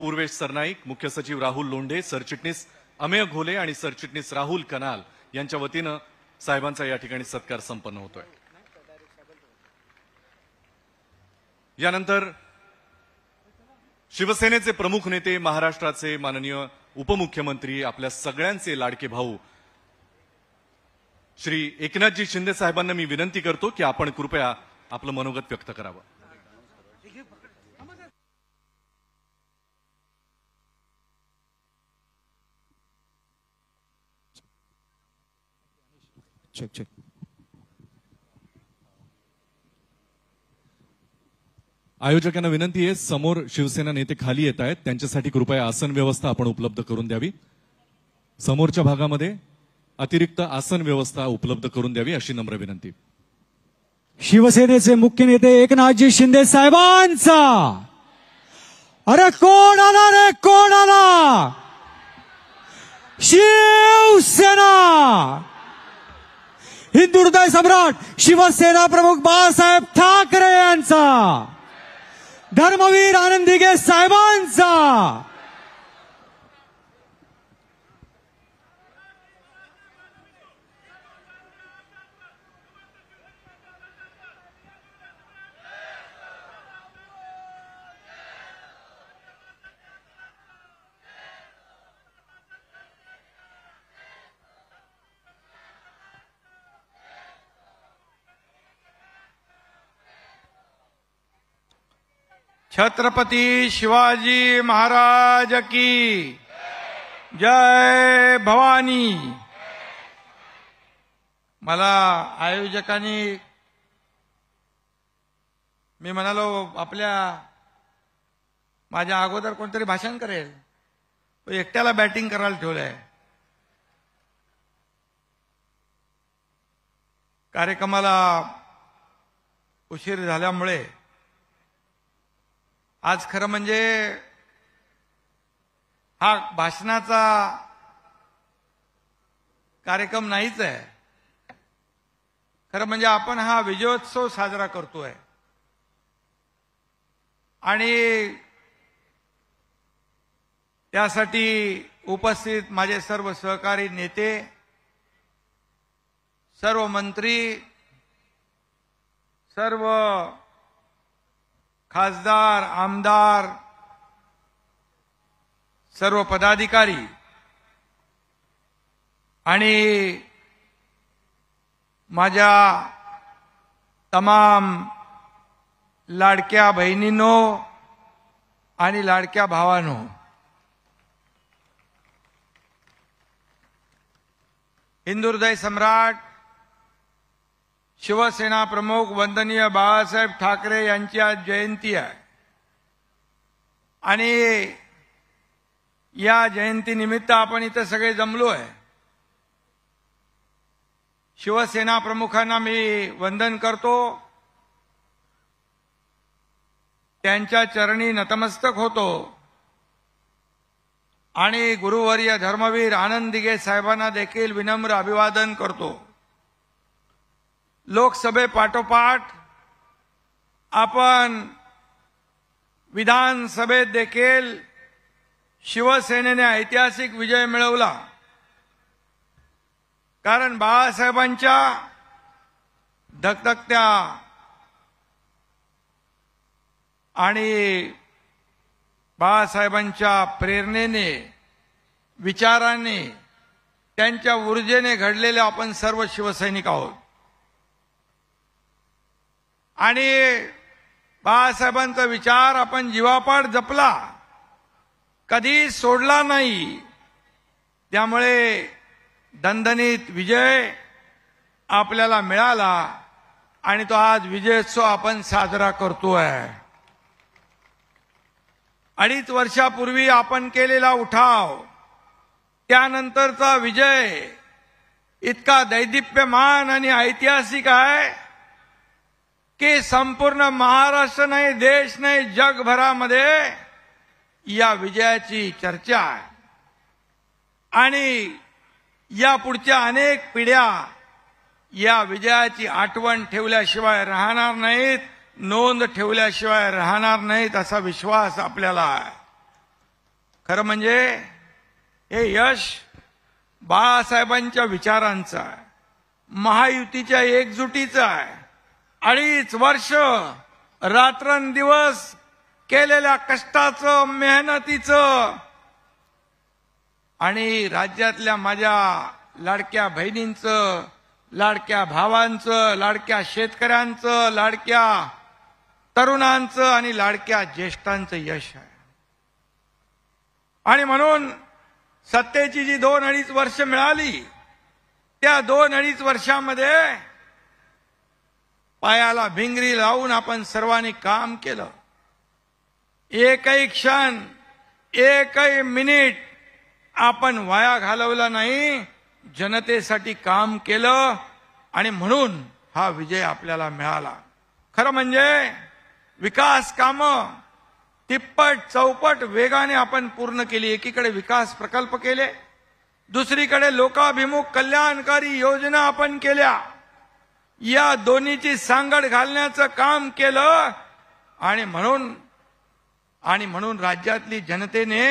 पूर्वेश सरनाईक, मुख्य सचिव राहुल लोंढे, सरचिटणीस अमेय घोले आणि सरचिटणीस राहुल कनाल यांच्या वतीनं साहेबांचा या ठिकाणी सत्कार संपन्न होतोय। यानंतर शिवसेनेचे प्रमुख नेते, महाराष्ट्राचे माननीय उपमुख्यमंत्री, आपल्या सगळ्यांचे लाडके भाऊ श्री एकनाथजी शिंदे साहेबांना मी विनंती करतो की आपण कृपया आपलं मनोगत व्यक्त करावं। चेक आयोजकांना विनंती आहे, समोर शिवसेना नेते खाली येत आहेत, त्यांच्यासाठी कृपया आसन व्यवस्था आपण उपलब्ध करून द्यावी। समोरच्या भागामध्ये अतिरिक्त आसन व्यवस्था उपलब्ध करून द्यावी अशी नम्र विनंती। शिवसेनेचे मुख्य नेते एकनाथजी शिंदे साहेबांचा अरे कोण आला रे, कोण आला? शिवसेना, हिंदू हृदय सम्राट शिवसेना प्रमुख बाळासाहेब ठाकरे यांचा, धर्मवीर आनंद दिघे साहेबांचा, छत्रपती शिवाजी महाराज की जय भवानी। मला आयोजकांनी मी म्हणालो माझ्या अगोदर कोणतरी भाषण करेल, तो एकट्याला बॅटिंग करायला ठेवलंय। कार्यक्रमाला उशीर झाल्यामुळे आज खरं म्हणजे हा भाषणाचा कार्यक्रम नाहीच आहे। खरं म्हणजे आपण हा विजयोत्सव साजरा करतोय आणि त्यासाठी उपस्थित माझे सर्व सहकारी नेते, सर्व मंत्री, सर्व खासदार, आमदार, सर्व पदाधिकारी आणि माझ्या तमाम लाडक्या बहिणींनो आणि लाडक्या भावांनो, हिंदू हृदय सम्राट शिवसेना प्रमुख वंदनीय बाळासाहेब ठाकरे यांची आज जयंती आहे आणि या जयंतीनिमित्त आपण इथे सगळे जमलो आहे। शिवसेना प्रमुखांना मी वंदन करतो, त्यांच्या चरणी नतमस्तक होतो आणि गुरुवर्य धर्मवीर आनंद दिघे साहेबांना देखील विनम्र अभिवादन करतो। लोकसभेपाठोपाठ आपण विधानसभेत देखील शिवसेनेने ऐतिहासिक विजय मिळवला, कारण बाळासाहेबांच्या धगधगत्या आणि बाळासाहेबांच्या प्रेरणेने, विचाराने, त्यांच्या ऊर्जेने घडलेले आपण सर्व शिवसैनिक आहोत आणि बाळासाहेबांचा विचार आपण जीवापाड जपला, कधी सोडला नाही। त्यामुळे दणदणीत विजय आपल्याला मिळाला आणि तो आज विजयोत्सव आपण साजरा करतोय। 2.5 वर्षापूर्वी आपण केलेला उठाव, त्यानंतरचा विजय इतका दैदिप्यमान आणि ऐतिहासिक आहे की संपूर्ण महाराष्ट्र नाही, देश नाही, जगभरामध्ये या विजयाची चर्चा आहे आणि या पुढच्या अनेक पिढ्या या विजयाची आठवण ठेवल्याशिवाय राहणार नाहीत, नोंद ठेवल्याशिवाय राहणार नाहीत असा विश्वास आपल्याला आहे। खरं म्हणजे हे यश बाळासाहेबांच्या विचारांचं आहे, महायुतीच्या एकजुटीचं आहे. 2.5 वर्ष रात्रंदिवस केलेल्या कष्टाचं, मेहनतीचं आणि राज्यातल्या माझ्या लाडक्या बहिणींचं, लाडक्या भावांचं, लाडक्या शेतकऱ्यांचं, लाडक्या तरुणांचं आणि लाडक्या ज्येष्ठांचं यश आहे. आणि म्हणून सत्तेची जी 2-2.5 वर्ष मिळाली, त्या 2-2.5 वर्षामध्ये पायाला भिंगरी लावून आपण सर्वांनी काम केलं. एकही क्षण, एकही मिनिट आपण वाया घालवला नाही, जनतेसाठी काम केलं आणि म्हणून हा विजय आपल्याला मिळाला. खरं म्हणजे विकास कामं तिप्पट चौपट वेगाने आपण पूर्ण केली. एकीकडे विकास प्रकल्प केले, दुसरीकडे लोकाभिमुख कल्याणकारी योजना आपण केल्या. या दोन्हीची सांगड घालण्याचं काम केलं आणि म्हणून राज्यातली जनतेने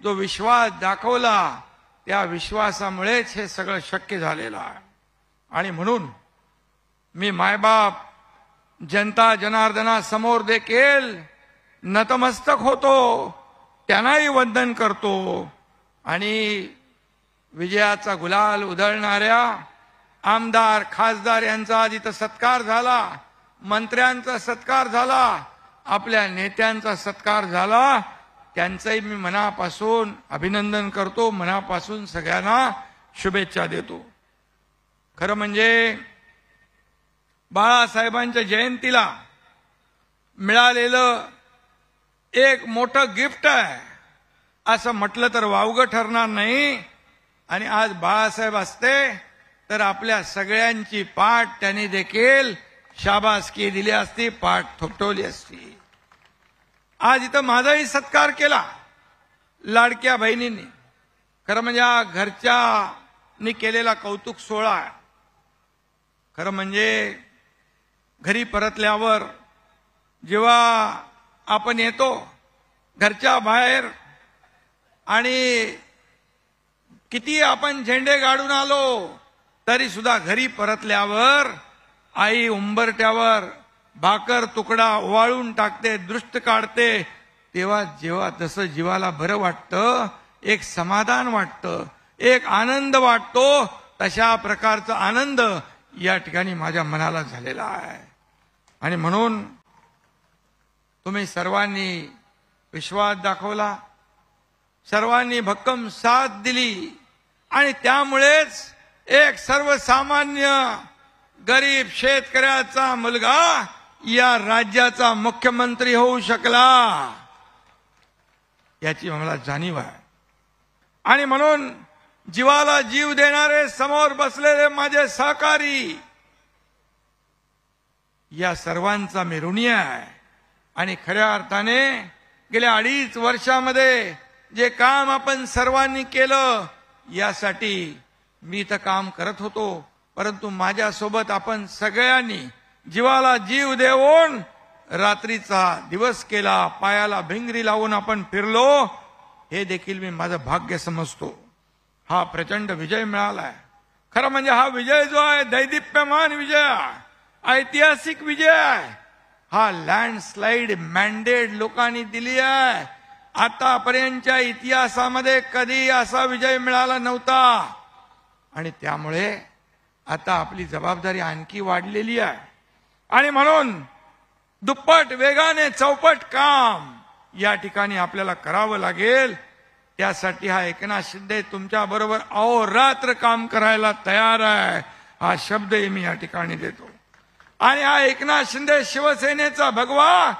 जो विश्वास दाखवला, त्या विश्वासामुळेच हे सगळं शक्य झालेलं आहे. आणि म्हणून मी मायबाप जनता जनार्दनासमोर देखील नतमस्तक होतो, त्यांनाही वंदन करतो आणि विजयाचा गुलाल उधळणाऱ्या आमदार खासदार यांचा आज इथं सत्कार झाला, मंत्र्यांचा सत्कार झाला, आपल्या नेत्यांचा सत्कार झाला. त्यांचंही मी मनापासून अभिनंदन करतो, मनापासून सगळ्यांना शुभेच्छा देतो. खरं म्हणजे बाळासाहेबांच्या जयंतीला मिळालेलं एक मोठं गिफ्ट आहे असं म्हटलं तर वावगं ठरणार नाही. आणि आज बाळासाहेब असते तर आपल्या सगळ्यांची पाठ त्यांनी देखील शाबासकी दिली असती, पाठ थोपटवली असती. आज इथं माझाही सत्कार केला लाडक्या बहिणींनी. खरं म्हणजे हा घरच्यानी केलेला कौतुक सोहळा आहे. खरं म्हणजे घरी परतल्यावर जेव्हा आपण येतो घरच्या बाहेर आणि किती आपण झेंडे गाडून आलो तरी सुद्धा घरी परतल्यावर आई उंबरट्यावर भाकर तुकडा ओवाळून टाकते, दृष्ट काढते. तेव्हा जेव्हा तसं जीवाला बरं वाटतं, एक समाधान वाटतं, एक आनंद वाटतो, तशा प्रकारचा आनंद या ठिकाणी माझ्या मनाला झालेला आहे. आणि म्हणून तुम्ही सर्वांनी विश्वास दाखवला, सर्वांनी भक्कम साथ दिली आणि त्यामुळेच एक सर्वसामान्य गरीब शेतकऱ्याचा मुलगा या राज्याचा मुख्यमंत्री होऊ शकला, याची मला जाणीव आहे. आणि म्हणून जीवाला जीव देणारे समोर बसलेले माझे सहकारी, या सर्वांचा मी ऋणी आहे. आणि खऱ्या अर्थाने गेल्या 2.5 वर्षामध्ये जे काम आपण सर्वांनी केलं, यासाठी मी इथं काम करत होतो, परंतु माझ्यासोबत आपण सगळ्यांनी जीवाला जीव देऊन रात्रीचा दिवस केला, पायाला भिंगरी लावून आपण फिरलो, हे देखील मी माझं भाग्य समजतो. हा प्रचंड विजय मिळालाय. खरं म्हणजे हा विजय जो आहे दैदिप्यमान विजय आहे, ऐतिहासिक विजय आहे. हा लँडस्लाइड मॅन्डेट लोकांनी दिली आहे. आतापर्यंतच्या इतिहासामध्ये कधी असा विजय मिळाला नव्हता. आणि त्यामुळे आता आपली जबाबदारी आणखी वाढलेली आहे. आणि म्हणून दुप्पट वेगाने चौपट काम या ठिकाणी आपल्याला करावं लागेल. त्यासाठी हा एकनाथ शिंदे तुमच्या बरोबर अहोरात्र काम करायला तयार आहे, हा शब्द मी या ठिकाणी देतो. आणि हा एकनाथ शिंदे शिवसेनेचा भगवा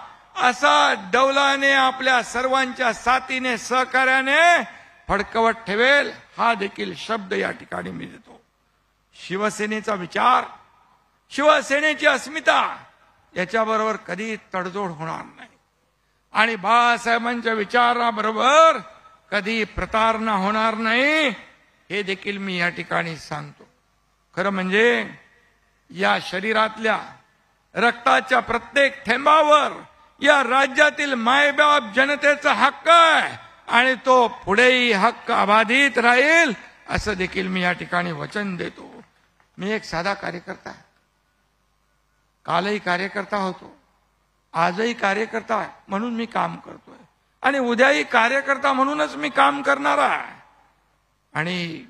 असा डौलाने आपल्या सर्वांच्या साथीने सहकार्याने फडकवत ठेवेल, हा देखील शब्द या ठिकाणी मी देतो. शिवसेनेचा विचार, शिवसेनेची अस्मिता याच्याबरोबर कधी तडजोड होणार नाही. आणि बाळासाहेबांच्या विचाराबरोबर कधी प्रतारणा होणार नाही, हे देखील मी या ठिकाणी सांगतो. खरं म्हणजे या शरीरातल्या रक्ताच्या प्रत्येक थेंबावर या राज्यातील मायबाप जनतेचा हक्क आहे. आणि तो पुढेही हक्क अबाधित राहील असं देखील मी या ठिकाणी वचन देतो. मी एक साधा कार्यकर्ता आहे. कालही कार्यकर्ता होतो, आजही कार्यकर्ता आहे म्हणून मी काम करतोय आणि उद्याही कार्यकर्ता म्हणूनच मी काम करणार आहे. आणि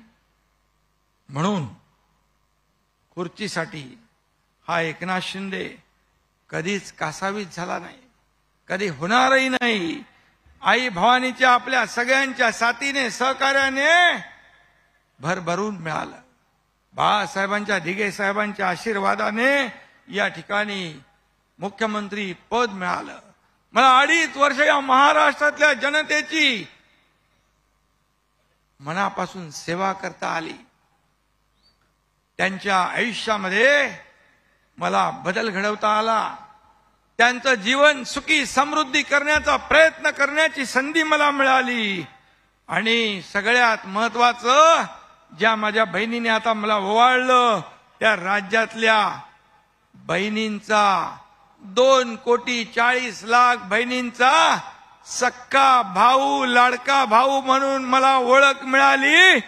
म्हणून खुर्चीसाठी हा एकनाथ शिंदे कधीच कासावीस झाला नाही, कधी होणारही नाही. आई भवानीच्या आपल्या सगळ्यांच्या साथीने सहकार्याने भरभरून मिळालं. बाळासाहेबांच्या दिघे साहेबांच्या आशीर्वादाने या ठिकाणी मुख्यमंत्री पद मिळालं. मला 2.5 वर्ष या महाराष्ट्रातल्या जनतेची मनापासून सेवा करता आली. त्यांच्या आयुष्यामध्ये मला बदल घडवता आला. त्यांचं जीवन सुखी समृद्धी करण्याचा प्रयत्न करण्याची संधी मला मिळाली. आणि सगळ्यात महत्वाचं, ज्या माझ्या बहिणीने आता मला ओवाळलं त्या राज्यातल्या बहिणींचा 2,40,00,000 बहिणींचा सक्का भाऊ, लाडका भाऊ म्हणून मला ओळख मिळाली.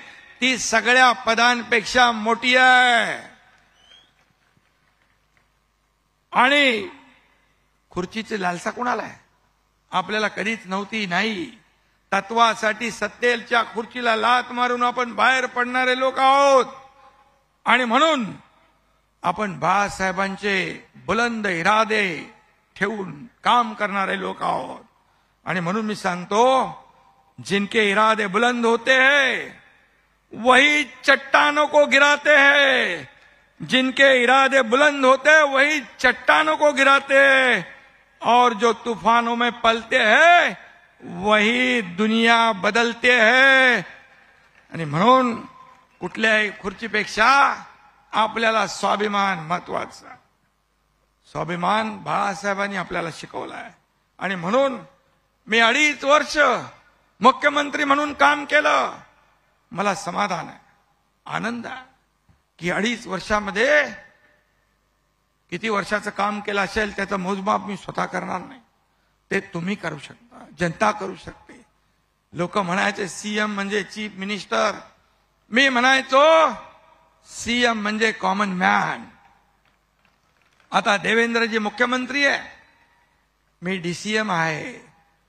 ती सगळ्या पदांपेक्षा मोठी आहे. आणि खुर्चीची लालसा कोणाला आहे? आपल्याला कधीच नव्हती. नाही, तत्वासाठी सत्तेच्या खुर्चीला लात मारून आपण बाहेर पडणारे लोक आहोत. आणि म्हणून आपण बाळासाहेबांचे बुलंद इरादे ठेवून काम करणारे लोक आहोत. आणि म्हणून मी सांगतो, जिनके इरादे बुलंद होते हैं वही चट्टानों को गिराते हैं. जिनके इरादे बुलंद होते हैं वही चट्टानों को गिराते हैं. और जो तूफानों में पलते हैं वही दुनिया बदलते हैं. आणि म्हणून कुठल्याही खुर्चीपेक्षा आपल्याला स्वाभिमान महत्वाचा. स्वाभिमान बाळासाहेबांनी आपल्याला शिकवला आहे. आणि म्हणून मी 2.5 वर्ष मुख्यमंत्री म्हणून काम केलं. मला समाधान आहे, आनंद आहे की 2.5 वर्षामध्ये किती वर्षाचं काम केलं असेल त्याचं मोजमाप मी स्वतः करणार नाही. ते तुम्ही करू शकता, जनता करू शकते. लोक म्हणायचे सीएम म्हणजे चीफ मिनिस्टर. मी म्हणायचो सीएम म्हणजे कॉमन मॅन. आता देवेंद्रजी मुख्यमंत्री आहे, मी डीसीएम आहे.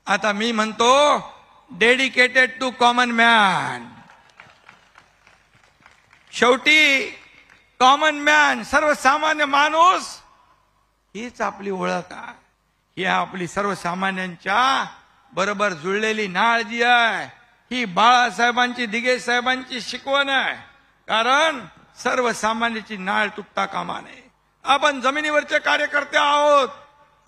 आता मी म्हणतो डेडिकेटेड टू कॉमन मॅन. शेवटी कॉमन मॅन, सर्वसामान्य माणूस, हीच आपली ओळख आहे. ही आपली सर्वसामान्यांच्या बरोबर जुळलेली नाळ जी आहे, ही बाळासाहेबांची, दिघे साहेबांची शिकवण आहे. कारण सर्वसामान्याची नाळ तुटता कामा नये. आपण जमिनीवरचे कार्यकर्ते आहोत.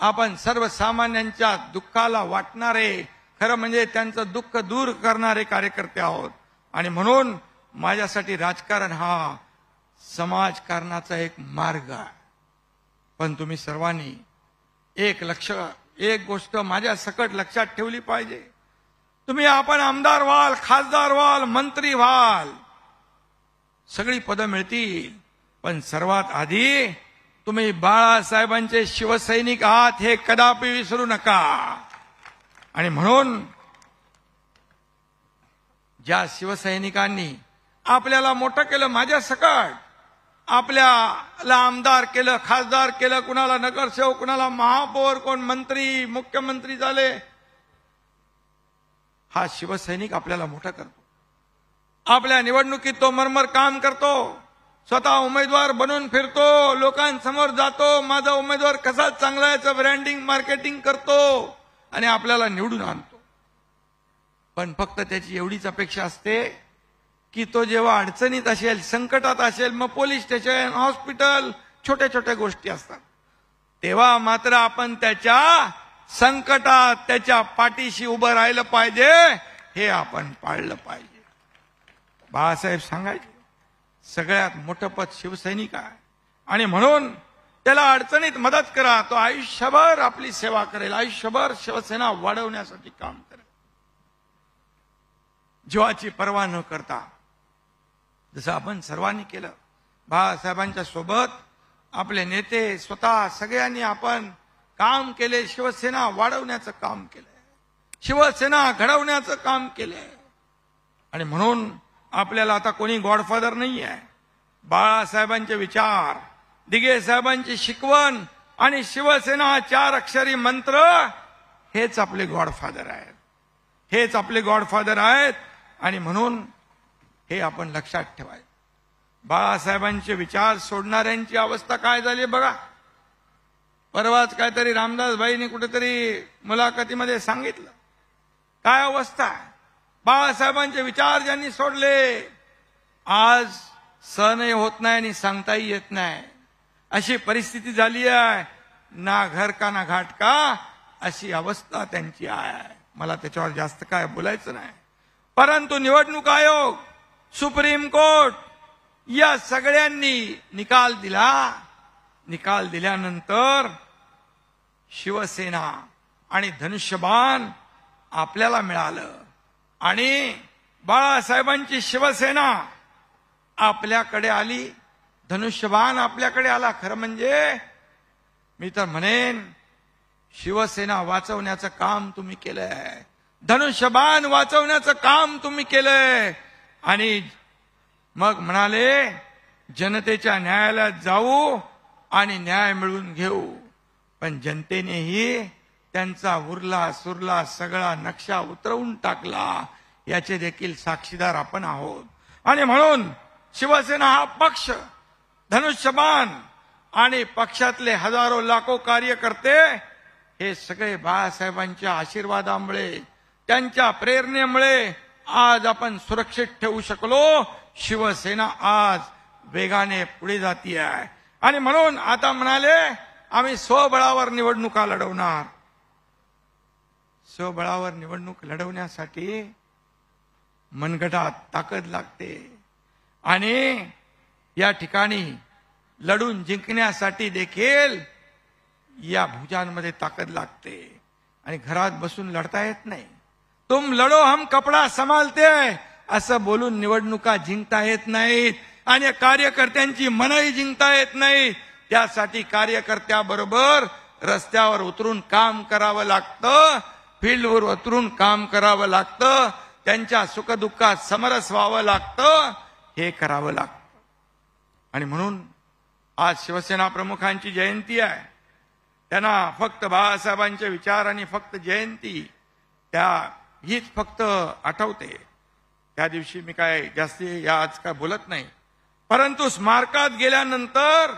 आपण सर्वसामान्यांच्या दुःखाला वाटणारे, खरं म्हणजे त्यांचं दुःख दूर करणारे कार्यकर्ते आहोत. आणि म्हणून माझ्यासाठी राजकारण हा समाजकारणाचा एक मार्ग आहे. पण तुम्ही सर्वांनी एक गोष्ट माझ्या सकट लक्षात ठेवली पाहिजे. तुम्ही आपण आमदार व्हाल, खासदार व्हाल, मंत्री व्हाल, सगळी पदं मिळतील, पण सर्वात आधी तुम्ही बाळासाहेबांचे शिवसैनिक आहात हे कदापि विसरू नका. आणि म्हणून ज्या शिवसैनिकांनी आपल्याला मोठं केलं, माझ्या सकट आपल्याला आमदार केलं, खासदार केलं, कुणाला नगरसेवक, कुणाला महापौर, कोण मंत्री, मुख्यमंत्री झाले, हा शिवसैनिक आपल्याला मोठं करतो. आपल्या निवडणुकीत तो मरमर काम करतो, स्वतः उमेदवार बनून फिरतो, लोकांसमोर जातो, माझा उमेदवार कसा चांगला आहे याचं ब्रँडिंग, मार्केटिंग करतो आणि आपल्याला निवडून आणतो. पण फक्त त्याची एवढीच अपेक्षा असते की तो जेव्हा अडचणीत असेल, संकटात असेल, मग पोलीस स्टेशन, हॉस्पिटल, छोट्या छोट्या गोष्टी असतात, तेव्हा मात्र आपण त्याच्या संकटात त्याच्या पाठीशी उभं राहिलं पाहिजे. हे आपण पाळलं पाहिजे. बाळासाहेब सांगायचे सगळ्यात मोठं पद शिवसैनिक आहे. आणि म्हणून त्याला अडचणीत मदत करा. तो आयुष्यभर आपली सेवा करेल, आयुष्यभर शिवसेना वाढवण्यासाठी काम करेल, जीवाची पर्वा न करता, जसं आपण सर्वांनी केलं. बाळासाहेबांच्या सोबत आपले नेते, स्वतः सगळ्यांनी आपण काम केले, शिवसेना वाढवण्याचं काम केलं. शिवसेना घडवण्याचं काम केलंय. आणि म्हणून आपल्याला आता कोणी गॉडफादर नाही आहे. बाळासाहेबांचे विचार, दिघे साहेबांची शिकवण आणि शिवसेना हा 4 अक्षरी मंत्र हेच आपले गॉडफादर आहेत. हेच आपले गॉडफादर आहेत. आणि म्हणून हे आपण लक्षात ठेवायचं. बाळासाहेबांचे विचार सोडणाऱ्यांची अवस्था काय झाली बघा. परवाच काहीतरी रामदासबाईंनी कुठेतरी मुलाखतीमध्ये सांगितलं काय अवस्था आहे. बाळासाहेबांचे विचार ज्यांनी सोडले आज सहनही होत नाही आणि सांगताही येत नाही अशी परिस्थिती झाली आहे. ना घर का ना घाट का अशी अवस्था त्यांची आहे. मला त्याच्यावर जास्त काय बोलायचं नाही. परंतु निवडणूक आयोग, सुप्रीम कोर्ट या सगळ्यांनी निकाल दिला. निकाल दिल्यानंतर शिवसेना आणि धनुष्यबाण आपल्याला मिळालं आणि बाळासाहेबांची शिवसेना आपल्याकडे आली, धनुष्यबाण आपल्याकडे आला. खरं म्हणजे मी तर म्हणेन शिवसेना वाचवण्याचं काम तुम्ही केलंय, धनुष्यबाण वाचवण्याचं काम तुम्ही केलंय. आणि मग म्हणाले जनतेच्या न्यायालयात जाऊ आणि न्याय मिळवून घेऊ. पण जनतेनेही त्यांचा उरला सुरला सगळा नक्षा उतरवून टाकला. याचे देखील साक्षीदार आपण आहोत. आणि म्हणून शिवसेना हा पक्ष, धनुष्यबाण आणि पक्षातले हजारो लाखो कार्यकर्ते हे सगळे बाळासाहेबांच्या आशीर्वादामुळे, त्यांच्या प्रेरणेमुळे आज आपण सुरक्षित ठेवू शकलो. शिवसेना आज वेगाने पुढे जाती आहे. आणि म्हणून आता म्हणाले आम्ही स्वबळावर निवडणुका लढवणार. स्वबळावर निवडणूक लढवण्यासाठी मनगटात ताकद लागते आणि या ठिकाणी लढून जिंकण्यासाठी देखील या भुजांमध्ये ताकद लागते. आणि घरात बसून लढता येत नाही. तुम लढो हम कपडा संभालते असं बोलून निवडणुका जिंकता येत नाहीत आणि कार्यकर्त्यांची मनही जिंकता येत नाही. त्यासाठी कार्यकर्त्याबरोबर रस्त्यावर उतरून काम करावं लागतं, फील्डवर उतरून काम करावं लागतं, त्यांच्या सुखदुःखात समरस व्हावं लागतं, हे करावं लागतं. आणि म्हणून आज शिवसेना प्रमुखांची जयंती आहे. त्यांना फक्त बाळासाहेबांचे विचार आणि फक्त जयंती हीच फक्त आठवते. त्या दिवशी मी काय जास्ती आज काय बोलत नाही. परंतु स्मारकात गेल्यानंतर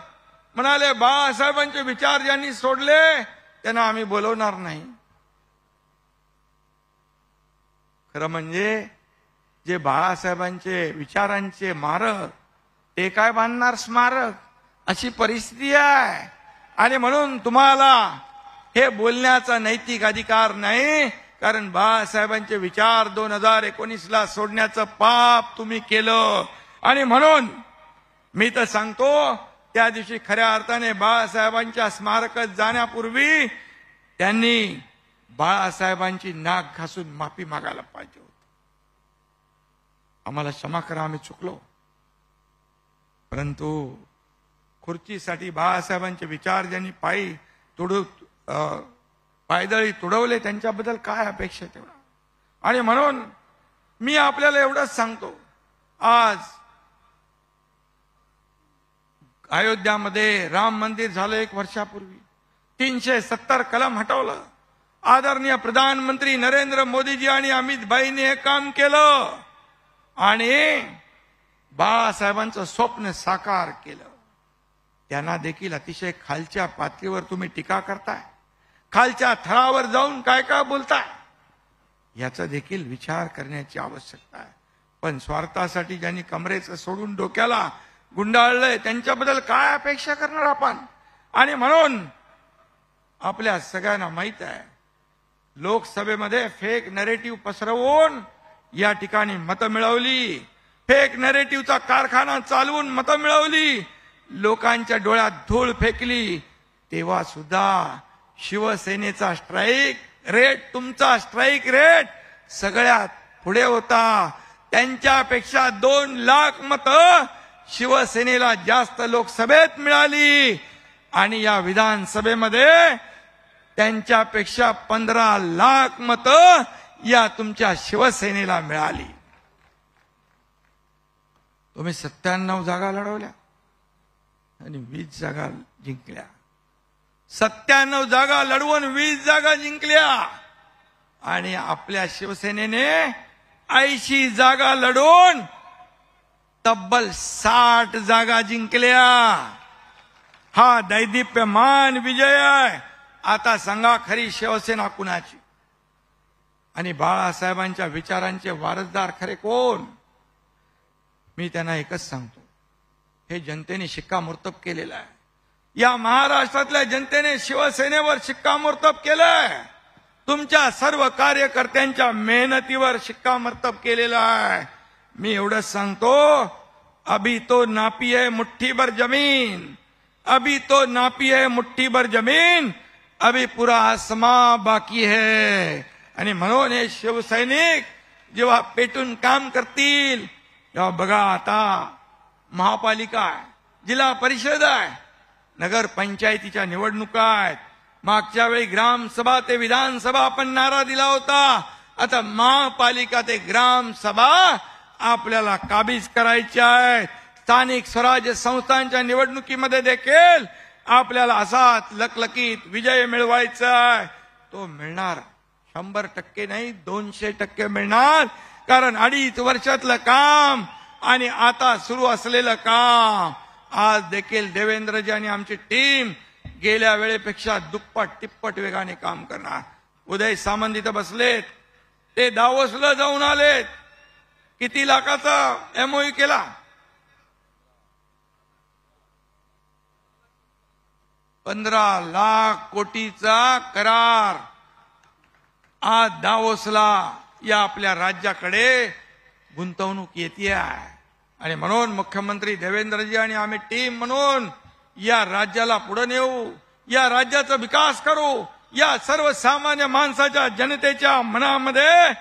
म्हणाले बाळासाहेबांचे विचार ज्यांनी सोडले त्यांना आम्ही बोलवणार नाही. खरं म्हणजे जे बाळासाहेबांचे विचारांचे मारक ते काय बांधणार स्मारक, अशी परिस्थिती आहे. आणि म्हणून तुम्हाला हे बोलण्याचा नैतिक अधिकार नाही. कारण बाळासाहेबांचे विचार 2019ला सोडण्याचं पाप तुम्ही केलं. आणि म्हणून मी तर सांगतो त्या दिवशी खऱ्या अर्थाने बाळासाहेबांच्या स्मारकात जाण्यापूर्वी त्यांनी बाळासाहेबांची नाक घासून माफी मागायला पाहिजे होती. आम्हाला क्षमा करा, आम्ही चुकलो. परंतु खुर्चीसाठी बाळासाहेबांचे विचार ज्यांनी पायदळी तुडवले त्यांच्याबद्दल काय अपेक्षा तेवढा. आणि म्हणून मी आपल्याला एवढंच सांगतो, आज अयोध्यामध्ये राम मंदिर झालं 1 वर्षापूर्वी, 370 कलम हटवलं. आदरणीय प्रधानमंत्री नरेंद्र मोदीजी आणि अमित भाईंनी हे काम केलं आणि बाळासाहेबांचं स्वप्न साकार केलं. त्यांना देखील अतिशय खालच्या पातळीवर तुम्ही टीका करताय, खालच्या थरावर जाऊन काय काय बोलताय, याचा देखील विचार करण्याची आवश्यकता आहे. पण स्वार्थासाठी ज्यांनी कमरेचं सोडून डोक्याला गुंडाळलंय त्यांच्याबद्दल काय अपेक्षा करणार आपण. आणि म्हणून आपल्या सगळ्यांना माहित आहे लोकसभेमध्ये फेक नरेटिव्ह पसरवून या ठिकाणी मतं मिळवली, फेक नरेटिव्हचा कारखाना चालवून मतं मिळवली, लोकांच्या डोळ्यात धूळ फेकली. तेव्हा सुद्धा शिवसेनेचा स्ट्राईक रेट, तुमचा स्ट्राईक रेट सगळ्यात पुढे होता. त्यांच्यापेक्षा 2 लाख मतं शिवसेनेला जास्त लोकसभेत मिळाली आणि या विधानसभेमध्ये त्यांच्यापेक्षा 15 लाख मतं या तुमच्या शिवसेनेला मिळाली. तुम्ही 97 जागा लढवल्या आणि 20 जागा जिंकल्या. 97 जागा लढवून 20 जागा जिंकल्या आणि आपल्या शिवसेनेने 80 जागा लढवून तब्बल 60 जागा जिंकल्या. हा दैदिप्यमान विजय आहे. आता सांगा खरी शिवसेना कुणाची आणि बाळासाहेबांच्या विचारांचे वारसदार खरे कोण? मी त्यांना एकच सांगतो, हे जनतेने शिक्कामोर्तब केलेलं आहे. या महाराष्ट्रातल्या जनतेने शिवसेनेवर शिक्कामोर्तब केलंय. तुमच्या सर्व कार्यकर्त्यांच्या मेहनतीवर शिक्कामोर्तब केलेलं आहे. मी एवढंच सांगतो, अभी तो नापी है मुट्ठी भर जमीन, अभी तो नापी है मुट्ठी भर जमीन, अभी पूरा आसमां बाकी है. आणि म्हणून हे शिवसैनिक जेव्हा पेटून काम करतील तेव्हा बघा, आता महापालिका आहे, जिल्हा परिषद आहे, नगर पंचायतीच्या निवडणुका आहेत. मागच्या वेळी ग्रामसभा ते विधानसभा आपण नारा दिला होता. आता महापालिका ते ग्रामसभा आपल्याला काबीज करायची आहे. स्थानिक स्वराज्य संस्थांच्या निवडणुकीमध्ये देखील आपल्याला असाच लकलकीत विजय मिळवायचा आहे. तो मिळणार 100% नाही, 200% मिळणार. कारण 2.5 वर्षातलं काम आणि आता सुरू असलेलं काम, आज देखील देवेंद्रजी आणि आमची टीम गेल्या वेळेपेक्षा दुप्पट तिप्पट वेगाने काम करणार. उदय सामंत इथं बसलेत, ते दावोसला जाऊन आलेत. किती लाखाचा MOU केला? 15 लाख कोटीचा करार. आज दावोसला या आपल्या राज्याकडे गुंतवणूक येते आणि म्हणून मुख्यमंत्री देवेंद्रजी आणि आम्ही टीम म्हणून या राज्याला पुढे नेऊ, या राज्याचा विकास करू, या सर्वसामान्य माणसाच्या जनतेच्या मनामध्ये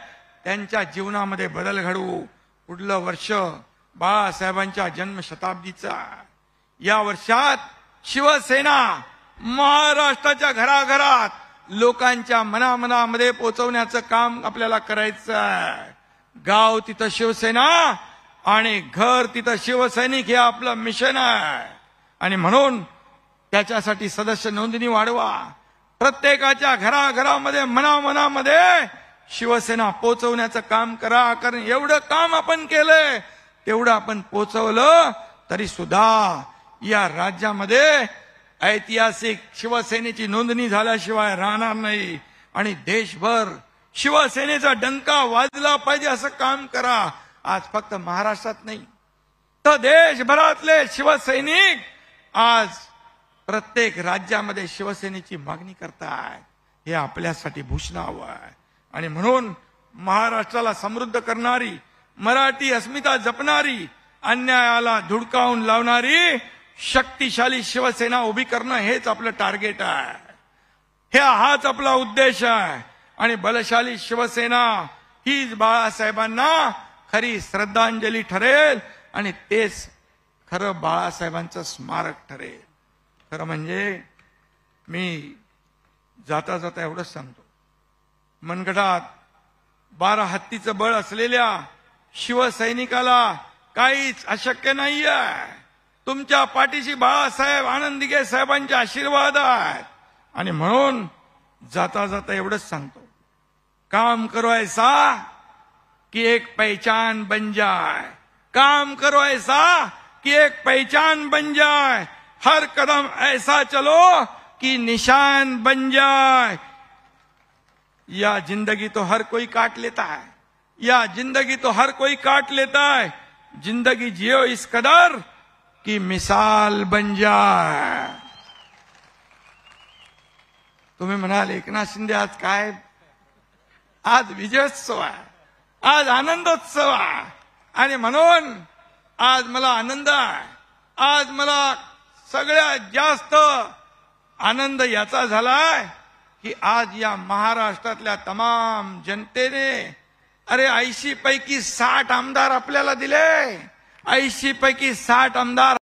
त्यांच्या जीवनामध्ये बदल घडवू. पुढलं वर्ष बाळासाहेबांच्या जन्मशताब्दीचा. या वर्षात शिवसेना महाराष्ट्राच्या घराघरात लोकांच्या मनामनामध्ये पोहोचवण्याचं काम आपल्याला करायचं आहे. गाव तिथं शिवसेना आणि घर तिथं शिवसैनिक हे आपलं मिशन आहे. आणि म्हणून त्याच्यासाठी सदस्य नोंदणी वाढवा. प्रत्येकाच्या घराघरामध्ये मनामनामध्ये शिवसेना पोहोचवण्याचं काम करा. कारण एवढं काम आपण केलंय, तेवढं आपण पोहोचवलं तरी सुद्धा या राज्यामध्ये ऐतिहासिक शिवसेनेची नोंदणी झाल्याशिवाय राहणार नाही. आणि देशभर शिवसेनेचा डंका वाजला पाहिजे असं काम करा. आज फक्त महाराष्ट्रात नाही तर देशभरातले शिवसैनिक आज प्रत्येक राज्यामध्ये शिवसेनेची मागणी करतायत. हे आपल्यासाठी भूषणावं आहे. आणि म्हणून महाराष्ट्राला समृद्ध करणारी, मराठी अस्मिता जपणारी, अन्यायाला धुडकावून लावणारी शक्तिशाली शिवसेना उभी करणं हेच आपलं टार्गेट आहे. हाच आपला उद्देश आहे. आणि बलशाली शिवसेना हीच बाळासाहेबांना खरी श्रद्धांजली ठरेल आणि तेच खरं बाळासाहेबांचं स्मारक ठरेल. खरं म्हणजे मी जाता जाता एवढंच सांगतो, मनगटात 12 हत्तीचं बळ असलेल्या शिवसैनिकाला काहीच अशक्य नाहीये. तुमच्या पाठीशी बाळासाहेब आनंदीगे साहेबांचे आशीर्वाद आहेत. आणि म्हणून जाता जाता एवढंच सांगतो, काम करो ऐसा कि एक पहचान बन जाए, काम करो ऐसा कि एक पहचान बन जाए, हर कदम ऐसा चलो कि निशान बन जाए. या जिंदगी तो हर कोई काट लेता है, या जिंदगी तो हर कोई काट लेता है. जिंदगी जियो इस कदर की मिसाल बन जाए. तुम्ही म्हणाल एकनाथ शिंदे आज काय? आज विजयोत्सव आहे, आज आनंदोत्सव आहे. आणि म्हणून आज मला आनंद आहे. आज मला सगळ्यात जास्त आनंद याचा झालाय की आज या महाराष्ट्रातल्या तमाम जनतेने 80 पैकी 60 आमदार आपल्याला दिले. 80 पैकी 60 आमदार